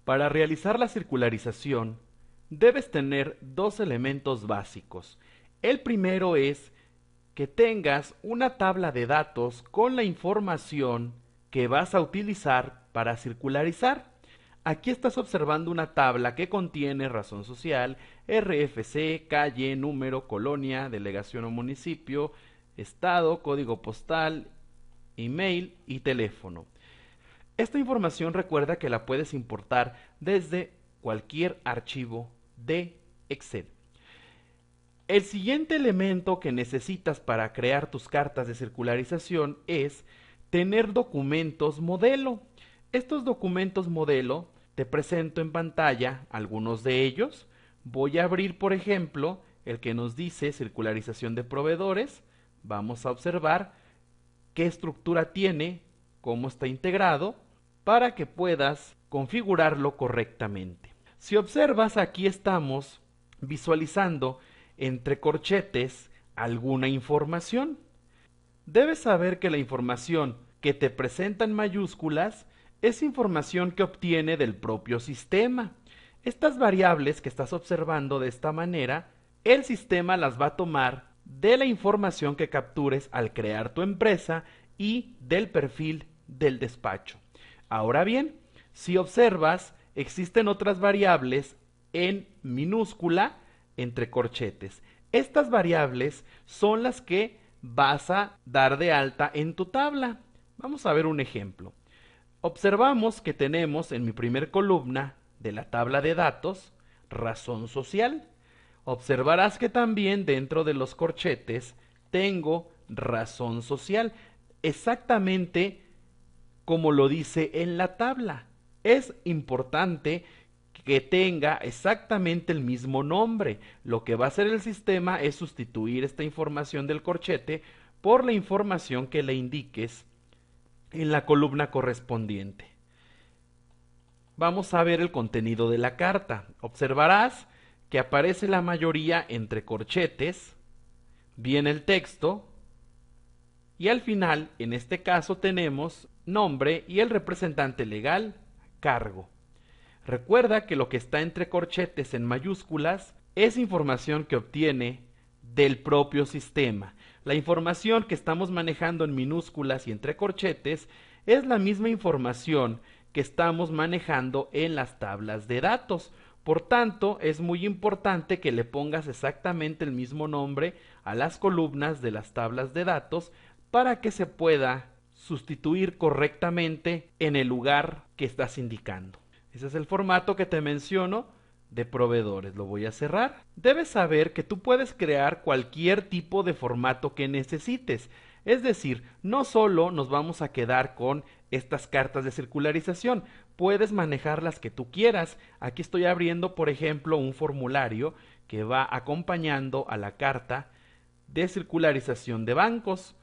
Para realizar la circularización, debes tener dos elementos básicos. El primero es que tengas una tabla de datos con la información que vas a utilizar para circularizar. Aquí estás observando una tabla que contiene razón social, RFC, calle, número, colonia, delegación o municipio, estado, código postal, email y teléfono. Esta información recuerda que la puedes importar desde cualquier archivo de Excel. El siguiente elemento que necesitas para crear tus cartas de circularización es tener documentos modelo. Estos documentos modelo te presento en pantalla algunos de ellos. Voy a abrir, por ejemplo, el que nos dice circularización de proveedores. Vamos a observar qué estructura tiene, cómo está integrado, para que puedas configurarlo correctamente. Si observas, aquí estamos visualizando entre corchetes alguna información. Debes saber que la información que te presenta en mayúsculas es información que obtiene del propio sistema. Estas variables que estás observando de esta manera, el sistema las va a tomar de la información que captures al crear tu empresa y del perfil del despacho. Ahora bien, si observas, existen otras variables en minúscula entre corchetes. Estas variables son las que vas a dar de alta en tu tabla. Vamos a ver un ejemplo. Observamos que tenemos en mi primer columna de la tabla de datos razón social. Observarás que también dentro de los corchetes tengo razón social, exactamente como lo dice en la tabla. Es importante que tenga exactamente el mismo nombre. Lo que va a hacer el sistema es sustituir esta información del corchete por la información que le indiques en la columna correspondiente. Vamos a ver el contenido de la carta. Observarás que aparece la mayoría entre corchetes, viene el texto y al final, en este caso, tenemos nombre y el representante legal, cargo. Recuerda que lo que está entre corchetes en mayúsculas es información que obtiene del propio sistema. La información que estamos manejando en minúsculas y entre corchetes es la misma información que estamos manejando en las tablas de datos. Por tanto, es muy importante que le pongas exactamente el mismo nombre a las columnas de las tablas de datos para que se pueda sustituir correctamente en el lugar que estás indicando. Ese es el formato que te menciono de proveedores. Lo voy a cerrar. Debes saber que tú puedes crear cualquier tipo de formato que necesites. Es decir, no solo nos vamos a quedar con estas cartas de circularización, puedes manejar las que tú quieras. Aquí estoy abriendo, por ejemplo, un formulario que va acompañando a la carta de circularización de bancos.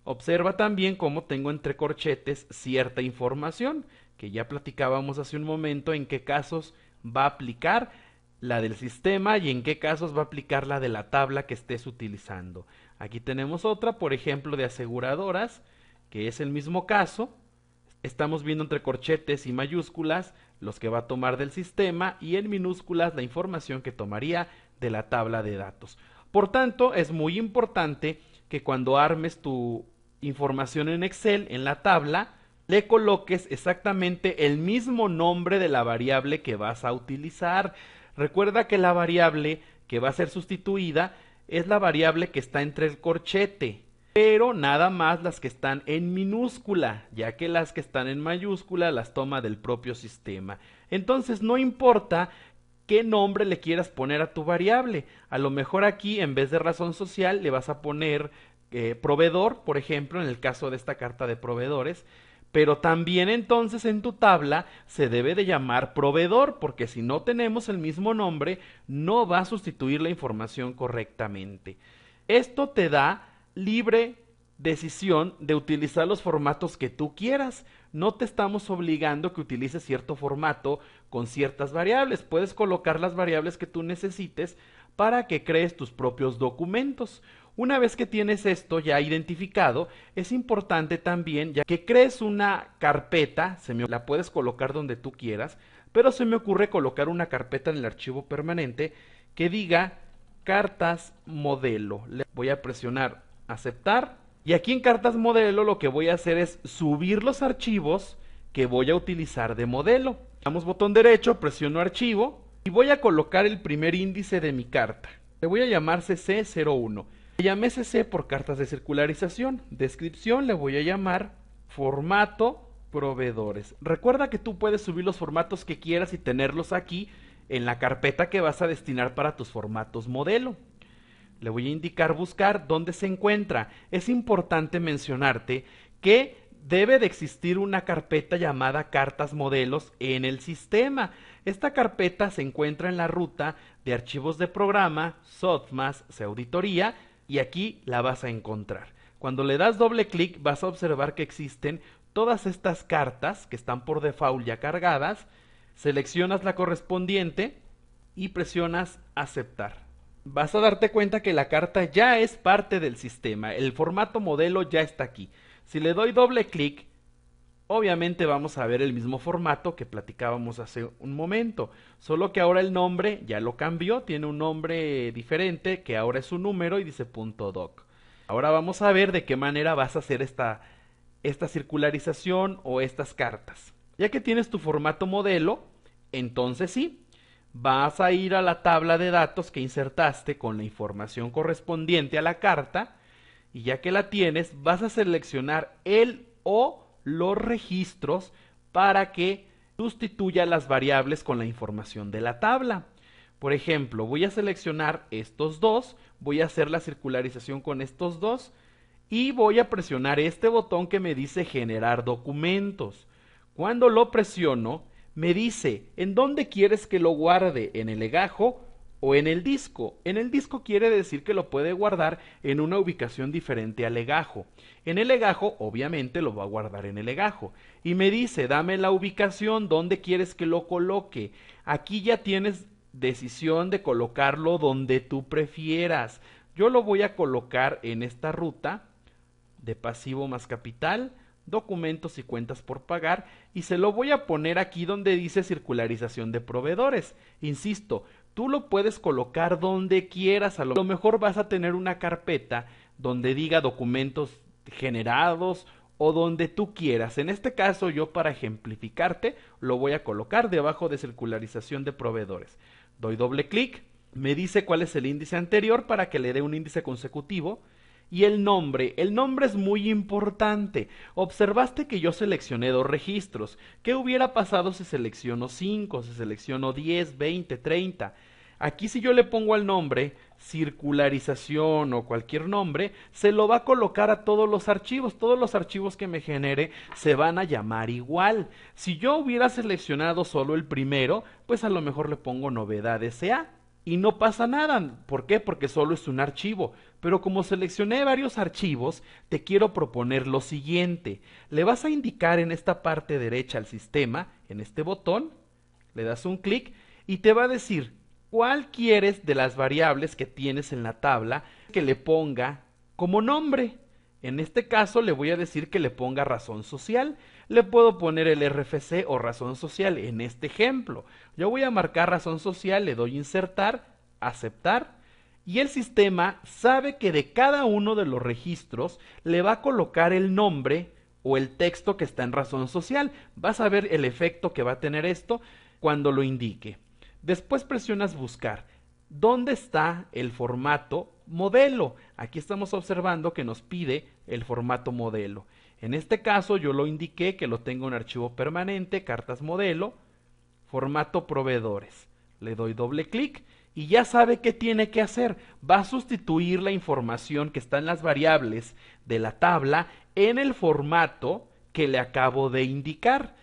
Observa también cómo tengo entre corchetes cierta información, que ya platicábamos hace un momento en qué casos va a aplicar la del sistema y en qué casos va a aplicar la de la tabla que estés utilizando. Aquí tenemos otra, por ejemplo, de aseguradoras, que es el mismo caso. Estamos viendo entre corchetes y mayúsculas los que va a tomar del sistema y en minúsculas la información que tomaría de la tabla de datos. Por tanto, es muy importante que cuando armes tu información en Excel, en la tabla, le coloques exactamente el mismo nombre de la variable que vas a utilizar. Recuerda que la variable que va a ser sustituida es la variable que está entre el corchete, pero nada más las que están en minúscula, ya que las que están en mayúscula las toma del propio sistema. Entonces no importa qué nombre le quieras poner a tu variable. A lo mejor aquí en vez de razón social le vas a poner proveedor, por ejemplo, en el caso de esta carta de proveedores, pero también entonces en tu tabla se debe de llamar proveedor, porque si no tenemos el mismo nombre, no va a sustituir la información correctamente. Esto te da libre decisión de utilizar los formatos que tú quieras. No te estamos obligando que utilices cierto formato con ciertas variables. Puedes colocar las variables que tú necesites para que crees tus propios documentos. Una vez que tienes esto ya identificado, es importante también ya que crees una carpeta, la puedes colocar donde tú quieras, pero se me ocurre colocar una carpeta en el archivo permanente que diga cartas modelo. Le voy a presionar aceptar y aquí en cartas modelo lo que voy a hacer es subir los archivos que voy a utilizar de modelo. Damos botón derecho, presiono archivo y voy a colocar el primer índice de mi carta. Le voy a llamar CC01. Le llamé CC por cartas de circularización. Descripción le voy a llamar formato proveedores. Recuerda que tú puedes subir los formatos que quieras y tenerlos aquí en la carpeta que vas a destinar para tus formatos modelo. Le voy a indicar buscar dónde se encuentra. Es importante mencionarte que debe de existir una carpeta llamada cartas modelos en el sistema. Esta carpeta se encuentra en la ruta de archivos de programa, softmas, auditoría y aquí la vas a encontrar. Cuando le das doble clic vas a observar que existen todas estas cartas que están por default ya cargadas. Seleccionas la correspondiente y presionas aceptar. Vas a darte cuenta que la carta ya es parte del sistema, el formato modelo ya está aquí. Si le doy doble clic, obviamente vamos a ver el mismo formato que platicábamos hace un momento, solo que ahora el nombre ya lo cambió, tiene un nombre diferente que ahora es un número y dice .doc. Ahora vamos a ver de qué manera vas a hacer esta circularización o estas cartas. Ya que tienes tu formato modelo, entonces sí, vas a ir a la tabla de datos que insertaste con la información correspondiente a la carta y ya que la tienes vas a seleccionar el o los registros para que sustituya las variables con la información de la tabla. Por ejemplo, voy a seleccionar estos dos, voy a hacer la circularización con estos dos y voy a presionar este botón que me dice generar documentos. Cuando lo presiono, me dice en dónde quieres que lo guarde, en el legajo o en el disco. En el disco quiere decir que lo puede guardar en una ubicación diferente al legajo. En el legajo, obviamente, lo va a guardar en el legajo. Y me dice, dame la ubicación, dónde quieres que lo coloque. Aquí ya tienes decisión de colocarlo donde tú prefieras. Yo lo voy a colocar en esta ruta de pasivo más capital, documentos y cuentas por pagar y se lo voy a poner aquí donde dice circularización de proveedores. Insisto, tú lo puedes colocar donde quieras, a lo mejor vas a tener una carpeta donde diga documentos generados o donde tú quieras. En este caso yo para ejemplificarte lo voy a colocar debajo de circularización de proveedores. Doy doble clic, me dice cuál es el índice anterior para que le dé un índice consecutivo. Y el nombre es muy importante. Observaste que yo seleccioné dos registros. ¿Qué hubiera pasado si selecciono 5, si selecciono 10, 20, 30? Aquí si yo le pongo al nombre circularización o cualquier nombre, se lo va a colocar a todos los archivos que me genere se van a llamar igual. Si yo hubiera seleccionado solo el primero, pues a lo mejor le pongo novedad SA. Y no pasa nada. ¿Por qué? Porque solo es un archivo. Pero como seleccioné varios archivos, te quiero proponer lo siguiente. Le vas a indicar en esta parte derecha al sistema, en este botón, le das un clic y te va a decir cuál quieres de las variables que tienes en la tabla que le ponga como nombre. En este caso le voy a decir que le ponga razón social. Le puedo poner el RFC o razón social en este ejemplo. Yo voy a marcar razón social, le doy insertar, aceptar y el sistema sabe que de cada uno de los registros le va a colocar el nombre o el texto que está en razón social. Vas a ver el efecto que va a tener esto cuando lo indique. Después presionas buscar. ¿Dónde está el formato modelo? Aquí estamos observando que nos pide el formato modelo. En este caso yo lo indiqué que lo tengo en archivo permanente, cartas modelo, formato proveedores. Le doy doble clic y ya sabe qué tiene que hacer. Va a sustituir la información que está en las variables de la tabla en el formato que le acabo de indicar.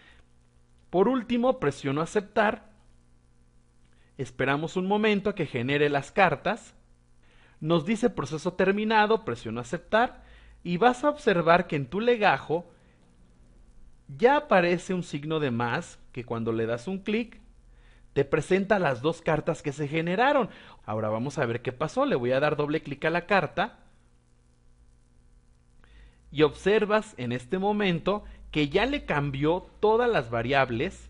Por último, presiono aceptar. Esperamos un momento a que genere las cartas. Nos dice proceso terminado, presiono aceptar y vas a observar que en tu legajo ya aparece un signo de más que cuando le das un clic te presenta las dos cartas que se generaron. Ahora vamos a ver qué pasó. Le voy a dar doble clic a la carta y observas en este momento que ya le cambió todas las variables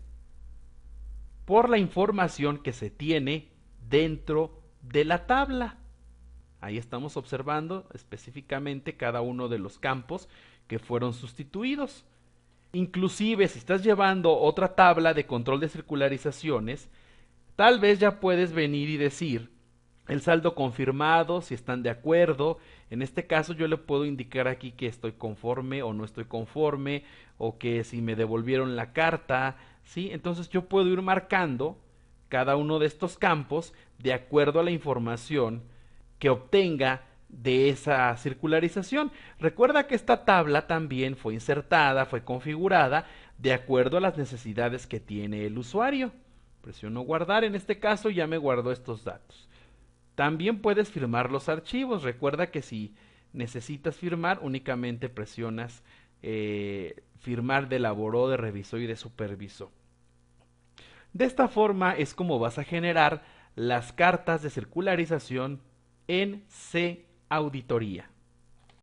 por la información que se tiene dentro de la tabla. Ahí estamos observando específicamente cada uno de los campos que fueron sustituidos. Inclusive si estás llevando otra tabla de control de circularizaciones, tal vez ya puedes venir y decir el saldo confirmado, si están de acuerdo. En este caso yo le puedo indicar aquí que estoy conforme o no estoy conforme, o que si me devolvieron la carta, ¿sí? Entonces yo puedo ir marcando cada uno de estos campos de acuerdo a la información que obtenga de esa circularización. Recuerda que esta tabla también fue insertada, fue configurada de acuerdo a las necesidades que tiene el usuario. Presiono guardar, en este caso ya me guardó estos datos. También puedes firmar los archivos. Recuerda que si necesitas firmar, únicamente presionas firmar de laboró, de revisó y de supervisó. De esta forma es como vas a generar las cartas de circularización en C Auditoría.